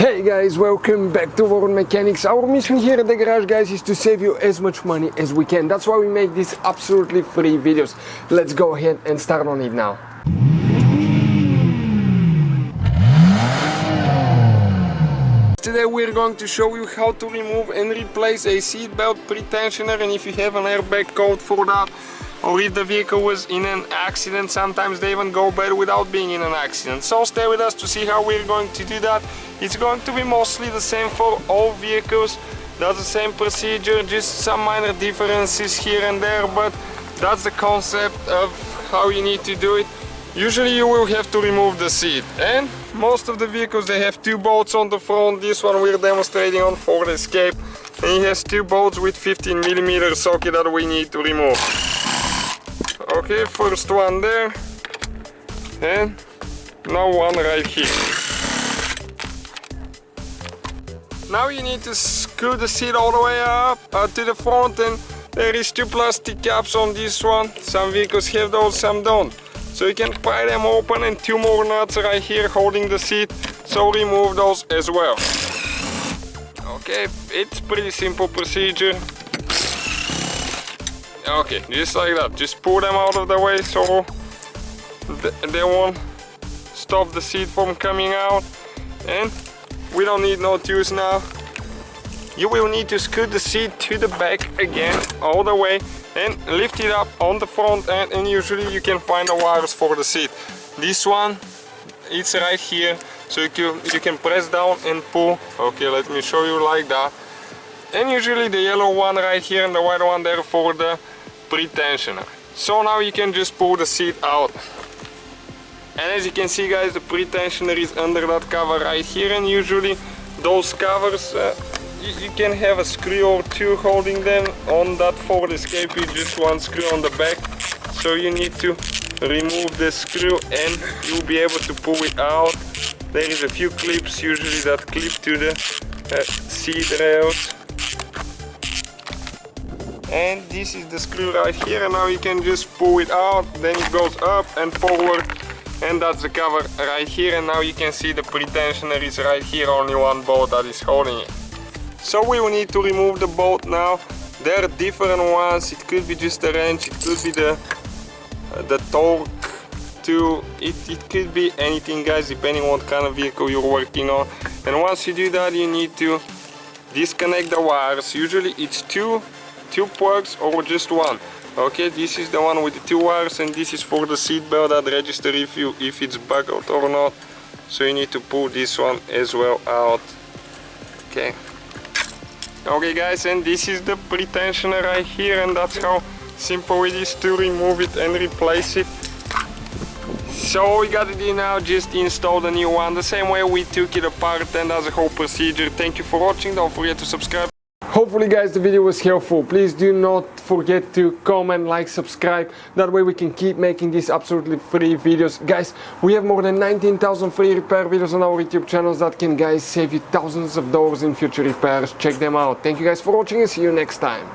Hey guys, welcome back to World Mechanics. Our mission here at the garage, guys, is to save you as much money as we can. That's why we make these absolutely free videos. Let's go ahead and start on it now. Today we're going to show you how to remove and replace a seat belt pretensioner, and if you have an airbag code for that, or if the vehicle was in an accident, sometimes they even go bad without being in an accident. So stay with us to see how we're going to do that. It's going to be mostly the same for all vehicles. That's the same procedure, just some minor differences here and there, but that's the concept of how you need to do it. Usually you will have to remove the seat, and most of the vehicles, they have two bolts on the front. This one we're demonstrating on Ford Escape, and it has two bolts with 15mm socket that we need to remove. Okay, first one there, and now one right here. Now you need to screw the seat all the way up to the front, and there is two plastic caps on this one. Some vehicles have those, some don't. So you can pry them open, and two more nuts right here holding the seat, so remove those as well. Okay, it's pretty simple procedure. Okay, just like that, just pull them out of the way so they won't stop the seat from coming out. And we don't need no tools now. You will need to screw the seat to the back again, all the way, and lift it up on the front end, and usually you can find the wires for the seat. This one, it's right here, so you can press down and pull. Okay, let me show you like that. And usually the yellow one right here and the white one there for the pretensioner. So now you can just pull the seat out. And as you can see, guys, the pretensioner is under that cover right here, and usually those covers you can have a screw or two holding them. On that Ford Escape is just one screw on the back, so you need to remove the screw and you'll be able to pull it out. There is a few clips usually that clip to the seat rails, and this is the screw right here, and now you can just pull it out. Then it goes up and forward, and that's the cover right here. And now you can see the pretensioner is right here, only one bolt that is holding it. So we will need to remove the bolt now. There are different ones. It could be just a wrench, it could be the torque tool, it could be anything, guys, depending on what kind of vehicle you're working on. And once you do that, you need to disconnect the wires. Usually it's two plugs or just one. Okay, this is the one with the two wires, and this is for the seat belt that registers if it's buckled or not. So you need to pull this one as well out. Okay guys, and this is the pretensioner right here, and that's how simple it is to remove it and replace it. So all we gotta do now, just install the new one the same way we took it apart, and that's the whole procedure. Thank you for watching, don't forget to subscribe. Hopefully, guys, the video was helpful. Please do not forget to comment, like, subscribe. That way we can keep making these absolutely free videos. Guys, we have more than 19,000 free repair videos on our YouTube channels that can, guys, save you thousands of dollars in future repairs. Check them out. Thank you guys for watching, and see you next time.